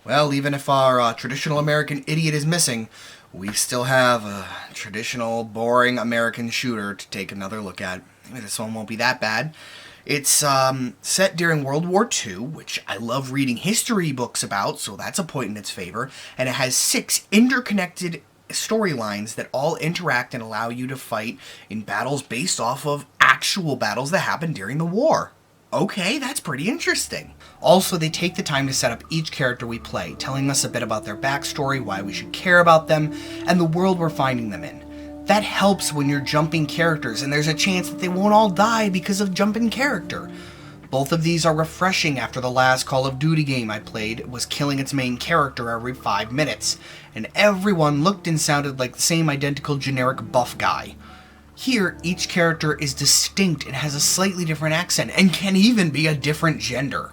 Well, even if our traditional American idiot is missing, we still have a traditional, boring American shooter to take another look at. Maybe this one won't be that bad. It's set during World War II, which I love reading history books about, so that's a point in its favor. And it has 6 interconnected storylines that all interact and allow you to fight in battles based off of actual battles that happened during the war. Okay, that's pretty interesting. Also, they take the time to set up each character we play, telling us a bit about their backstory, why we should care about them, and the world we're finding them in. That helps when you're jumping characters, and there's a chance that they won't all die because of jumping character. Both of these are refreshing after the last Call of Duty game I played was killing its main character every 5 minutes, and everyone looked and sounded like the same identical generic buff guy. Here, each character is distinct and has a slightly different accent, and can even be a different gender.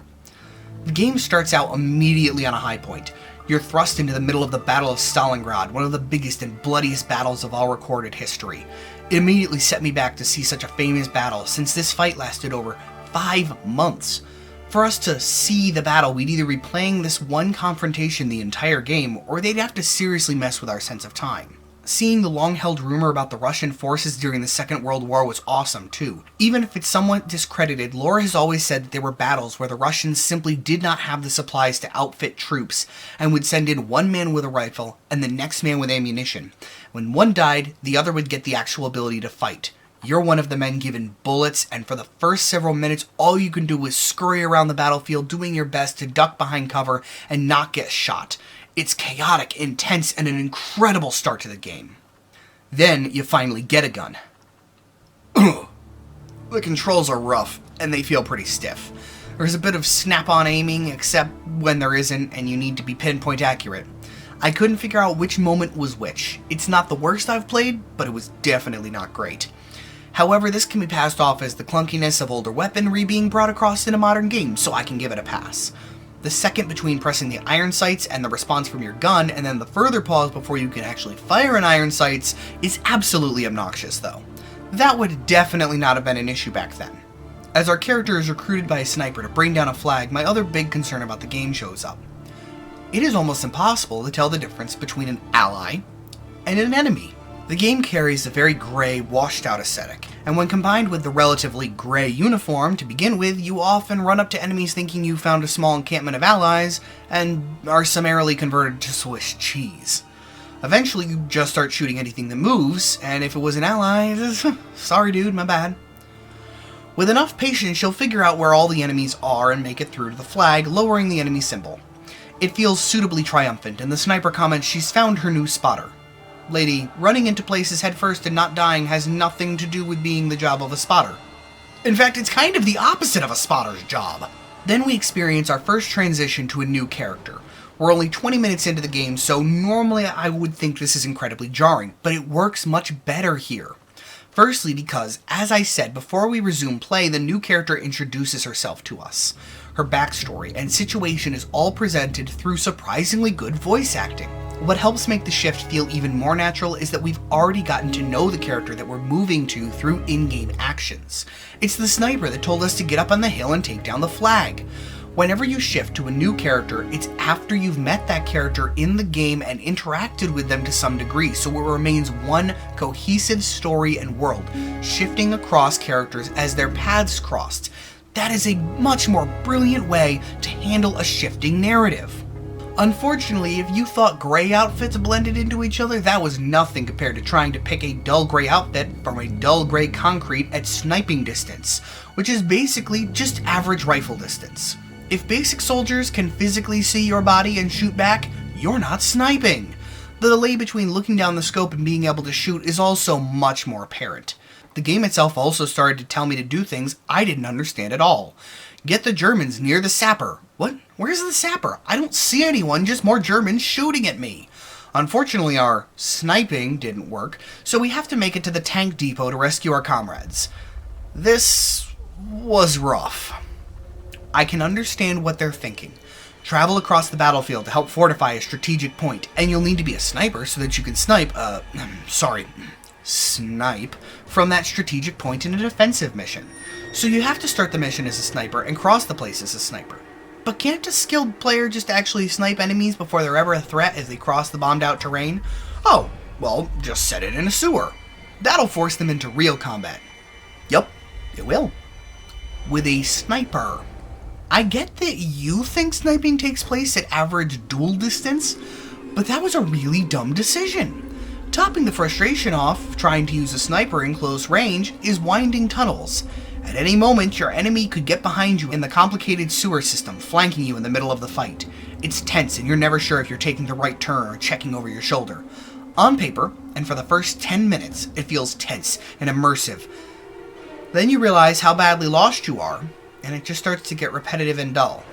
The game starts out immediately on a high point. You're thrust into the middle of the Battle of Stalingrad, one of the biggest and bloodiest battles of all recorded history. It immediately set me back to see such a famous battle, since this fight lasted over 5 months. For us to see the battle, we'd either be playing this one confrontation the entire game, or they'd have to seriously mess with our sense of time. Seeing the long-held rumor about the Russian forces during the Second World War was awesome, too. Even if it's somewhat discredited, lore has always said that there were battles where the Russians simply did not have the supplies to outfit troops, and would send in one man with a rifle, and the next man with ammunition. When one died, the other would get the actual ability to fight. You're one of the men given bullets, and for the first several minutes, all you can do is scurry around the battlefield doing your best to duck behind cover and not get shot. It's chaotic, intense, and an incredible start to the game. Then, you finally get a gun. The controls are rough, and they feel pretty stiff. There's a bit of snap-on aiming, except when there isn't, and you need to be pinpoint accurate. I couldn't figure out which moment was which. It's not the worst I've played, but it was definitely not great. However, this can be passed off as the clunkiness of older weaponry being brought across in a modern game, so I can give it a pass. The second between pressing the iron sights and the response from your gun, and then the further pause before you can actually fire an iron sights, is absolutely obnoxious though. That would definitely not have been an issue back then. As our character is recruited by a sniper to bring down a flag, my other big concern about the game shows up. It is almost impossible to tell the difference between an ally and an enemy. The game carries a very gray, washed-out aesthetic, and when combined with the relatively gray uniform to begin with, you often run up to enemies thinking you found a small encampment of allies, and are summarily converted to Swiss cheese. Eventually, you just start shooting anything that moves, and if it was an ally, sorry dude, my bad. With enough patience, you'll figure out where all the enemies are and make it through to the flag, lowering the enemy symbol. It feels suitably triumphant, and the sniper comments she's found her new spotter. Lady, running into places headfirst and not dying has nothing to do with being the job of a spotter. In fact, it's kind of the opposite of a spotter's job. Then we experience our first transition to a new character. We're only 20 minutes into the game, so normally I would think this is incredibly jarring, but it works much better here. Firstly because, as I said, before we resume play, the new character introduces herself to us. Her backstory and situation is all presented through surprisingly good voice acting. What helps make the shift feel even more natural is that we've already gotten to know the character that we're moving to through in-game actions. It's the sniper that told us to get up on the hill and take down the flag. Whenever you shift to a new character, it's after you've met that character in the game and interacted with them to some degree, so it remains one cohesive story and world, shifting across characters as their paths crossed. That is a much more brilliant way to handle a shifting narrative. Unfortunately, if you thought gray outfits blended into each other, that was nothing compared to trying to pick a dull gray outfit from a dull gray concrete at sniping distance, which is basically just average rifle distance. If basic soldiers can physically see your body and shoot back, you're not sniping. The delay between looking down the scope and being able to shoot is also much more apparent. The game itself also started to tell me to do things I didn't understand at all. Get the Germans near the sapper. What? Where's the sapper? I don't see anyone, just more Germans shooting at me. Unfortunately, our sniping didn't work, so we have to make it to the tank depot to rescue our comrades. This was rough. I can understand what they're thinking. Travel across the battlefield to help fortify a strategic point, and you'll need to be a sniper so that you can snipe from that strategic point in a defensive mission. So you have to start the mission as a sniper and cross the place as a sniper. But can't a skilled player just actually snipe enemies before they're ever a threat as they cross the bombed out terrain? Oh, well, just set it in a sewer. That'll force them into real combat. Yup, it will. With a sniper. I get that you think sniping takes place at average duel distance, but that was a really dumb decision. Topping the frustration off, trying to use a sniper in close range, is winding tunnels. At any moment, your enemy could get behind you in the complicated sewer system, flanking you in the middle of the fight. It's tense, and you're never sure if you're taking the right turn or checking over your shoulder. On paper, and for the first 10 minutes, it feels tense and immersive. Then you realize how badly lost you are, and it just starts to get repetitive and dull.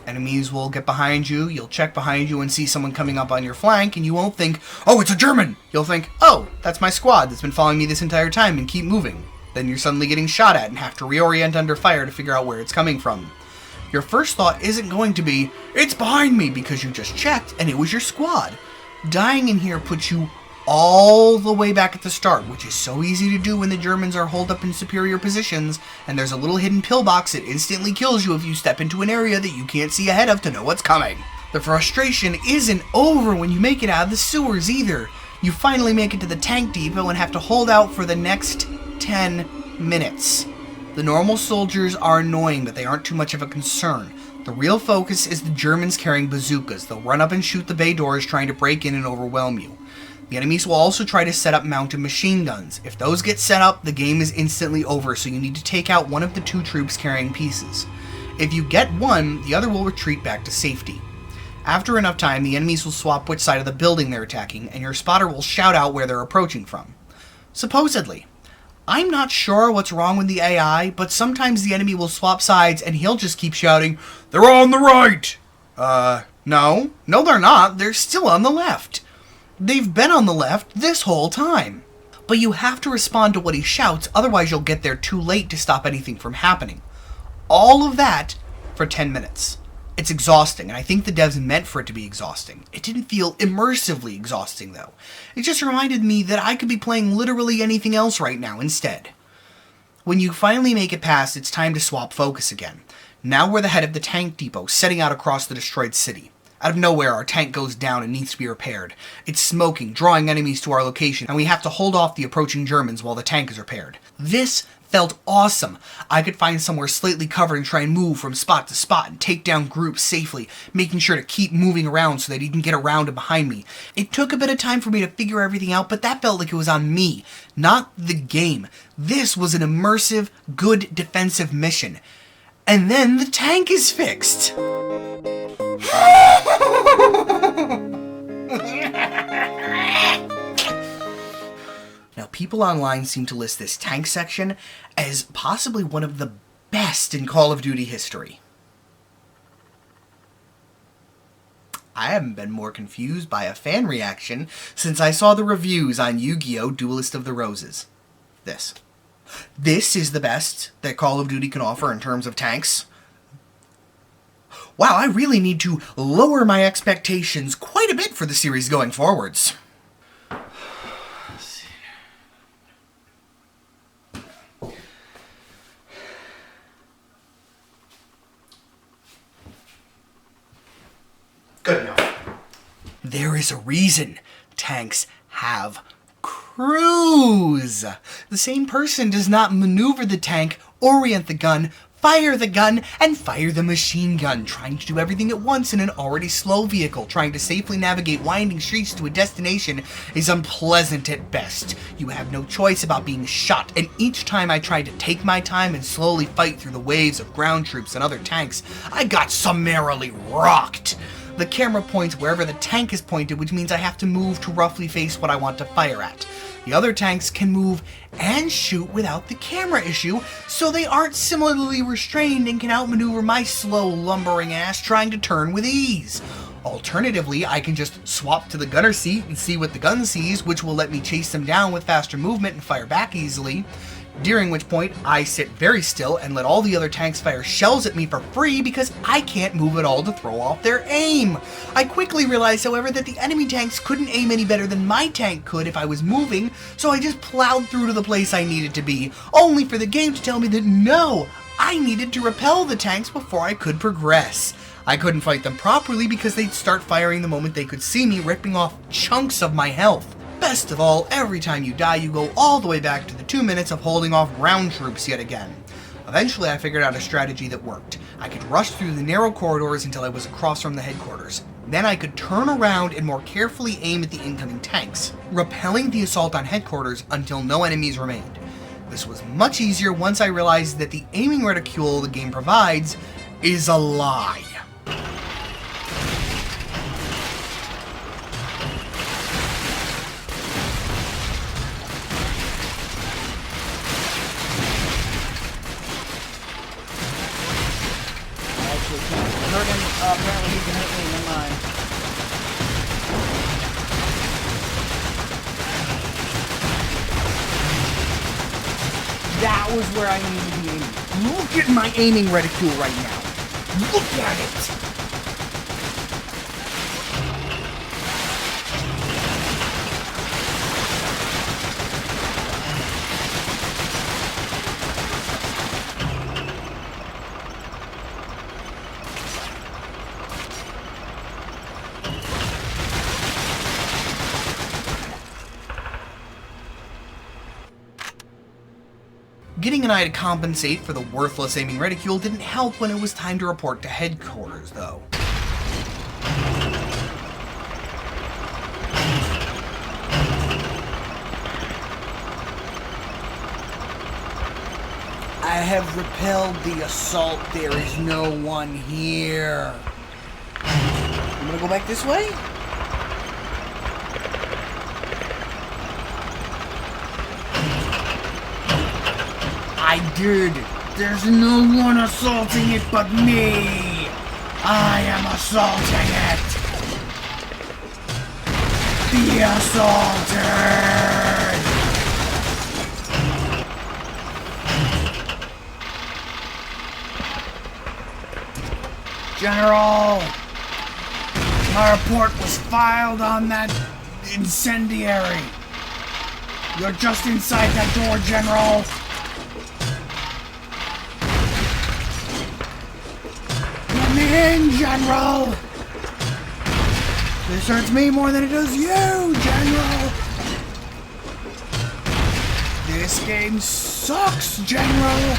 Enemies will get behind you, you'll check behind you and see someone coming up on your flank, and you won't think, "Oh, it's a German!" You'll think, "Oh, that's my squad that's been following me this entire time," and keep moving. Then you're suddenly getting shot at and have to reorient under fire to figure out where it's coming from. Your first thought isn't going to be, "It's behind me," because you just checked and it was your squad. Dying in here puts you all the way back at the start, which is so easy to do when the Germans are holed up in superior positions, and there's a little hidden pillbox that instantly kills you if you step into an area that you can't see ahead of to know what's coming. The frustration isn't over when you make it out of the sewers either. You finally make it to the tank depot and have to hold out for the next 10 minutes. The normal soldiers are annoying, but they aren't too much of a concern. The real focus is the Germans carrying bazookas. They'll run up and shoot the bay doors trying to break in and overwhelm you. The enemies will also try to set up mounted machine guns. If those get set up, the game is instantly over, so you need to take out one of the two troops carrying pieces. If you get one, the other will retreat back to safety. After enough time, the enemies will swap which side of the building they're attacking, and your spotter will shout out where they're approaching from. Supposedly. I'm not sure what's wrong with the AI, but sometimes the enemy will swap sides and he'll just keep shouting, "They're on the right!" No, they're not. They're still on the left. They've been on the left this whole time. But you have to respond to what he shouts, otherwise you'll get there too late to stop anything from happening. All of that for 10 minutes. It's exhausting, and I think the devs meant for it to be exhausting. It didn't feel immersively exhausting, though. It just reminded me that I could be playing literally anything else right now instead. When you finally make it past, it's time to swap focus again. Now we're the head of the tank depot, setting out across the destroyed city. Out of nowhere, our tank goes down and needs to be repaired. It's smoking, drawing enemies to our location, and we have to hold off the approaching Germans while the tank is repaired. This felt awesome. I could find somewhere slightly covered and try and move from spot to spot and take down groups safely, making sure to keep moving around so that he didn't get around and behind me. It took a bit of time for me to figure everything out, but that felt like it was on me, not the game. This was an immersive, good defensive mission. And then the tank is fixed. Now, people online seem to list this tank section as possibly one of the best in Call of Duty history. I haven't been more confused by a fan reaction since I saw the reviews on Yu-Gi-Oh! Duelist of the Roses. This is the best that Call of Duty can offer in terms of tanks. Wow, I really need to lower my expectations quite a bit for the series going forwards. Good enough. There is a reason tanks have crews. The same person does not maneuver the tank, orient the gun, fire the gun, and fire the machine gun. Trying to do everything at once in an already slow vehicle, trying to safely navigate winding streets to a destination is unpleasant at best. You have no choice about being shot, and each time I tried to take my time and slowly fight through the waves of ground troops and other tanks, I got summarily rocked. The camera points wherever the tank is pointed, which means I have to move to roughly face what I want to fire at. The other tanks can move and shoot without the camera issue, so they aren't similarly restrained and can outmaneuver my slow, lumbering ass trying to turn with ease. Alternatively, I can just swap to the gunner seat and see what the gun sees, which will let me chase them down with faster movement and fire back easily. During which point, I sit very still and let all the other tanks fire shells at me for free because I can't move at all to throw off their aim. I quickly realized, however, that the enemy tanks couldn't aim any better than my tank could if I was moving, so I just plowed through to the place I needed to be, only for the game to tell me that no, I needed to repel the tanks before I could progress. I couldn't fight them properly because they'd start firing the moment they could see me, ripping off chunks of my health. Best of all, every time you die, you go all the way back to the 2 minutes of holding off ground troops yet again. Eventually, I figured out a strategy that worked. I could rush through the narrow corridors until I was across from the headquarters. Then I could turn around and more carefully aim at the incoming tanks, repelling the assault on headquarters until no enemies remained. This was much easier once I realized that the aiming reticule the game provides is a lie. Apparently he can hit me, never mind. That was where I needed to be aiming. Look at my aiming reticule right now. Look at it! Getting an eye to compensate for the worthless aiming reticule didn't help when it was time to report to headquarters, though. I have repelled the assault. There is no one here. I'm gonna go back this way? I did. There's no one assaulting it but me. I am assaulting it. The assaulted. General, my report was filed on that incendiary. You're just inside that door, General. Let me in, General. This hurts me more than it does you, General. This game sucks, General.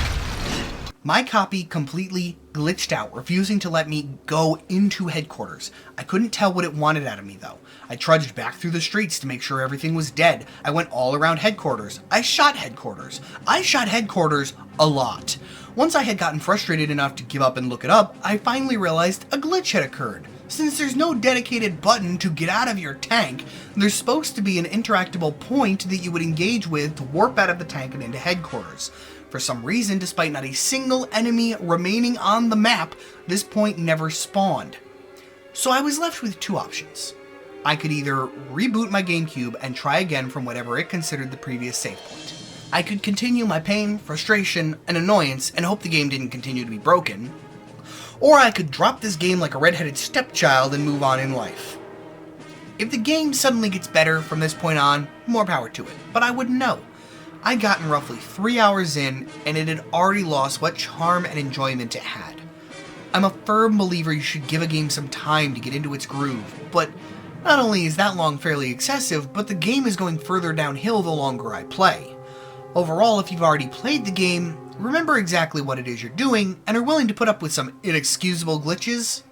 My copy completely glitched out, refusing to let me go into headquarters. I couldn't tell what it wanted out of me, though. I trudged back through the streets to make sure everything was dead. I went all around headquarters. I shot headquarters. I shot headquarters a lot. Once I had gotten frustrated enough to give up and look it up, I finally realized a glitch had occurred. Since there's no dedicated button to get out of your tank, there's supposed to be an interactable point that you would engage with to warp out of the tank and into headquarters. For some reason, despite not a single enemy remaining on the map, this point never spawned. So I was left with two options. I could either reboot my GameCube and try again from whatever it considered the previous save point. I could continue my pain, frustration, and annoyance and hope the game didn't continue to be broken. Or I could drop this game like a redheaded stepchild and move on in life. If the game suddenly gets better from this point on, more power to it, but I wouldn't know. I'd gotten roughly 3 hours in, and it had already lost what charm and enjoyment it had. I'm a firm believer you should give a game some time to get into its groove, but not only is that long fairly excessive, but the game is going further downhill the longer I play. Overall, if you've already played the game, remember exactly what it is you're doing, and are willing to put up with some inexcusable glitches,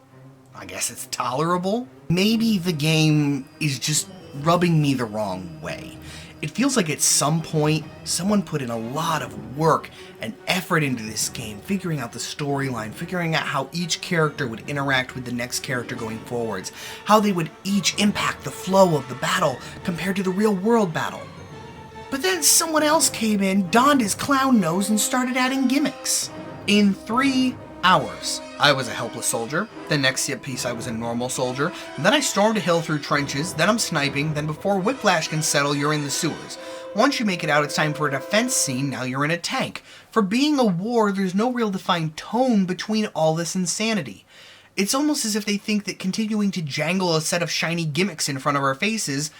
I guess it's tolerable. Maybe the game is just rubbing me the wrong way. It feels like at some point, someone put in a lot of work and effort into this game, figuring out the storyline, figuring out how each character would interact with the next character going forwards, how they would each impact the flow of the battle compared to the real world battle. But then someone else came in, donned his clown nose, and started adding gimmicks. In 3 hours, I was a helpless soldier. The next piece I was a normal soldier. Then I stormed a hill through trenches. Then I'm sniping. Then before whiplash can settle, you're in the sewers. Once you make it out, it's time for a defense scene. Now you're in a tank. For being a war, there's no real defined tone between all this insanity. It's almost as if they think that continuing to jangle a set of shiny gimmicks in front of our faces,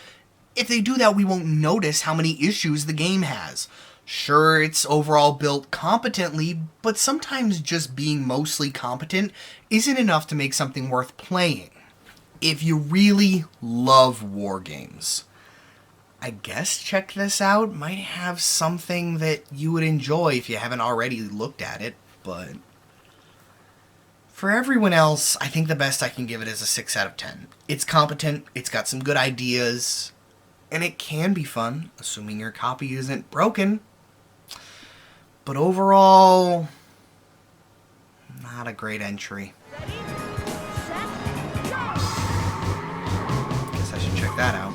if they do that, we won't notice how many issues the game has. Sure, it's overall built competently, but sometimes just being mostly competent isn't enough to make something worth playing. If you really love war games, I guess check this out. Might have something that you would enjoy if you haven't already looked at it, but for everyone else, I think the best I can give it is a 6 out of 10. It's competent, it's got some good ideas, and it can be fun, assuming your copy isn't broken. But overall, not a great entry. Ready, set, go! Guess I should check that out.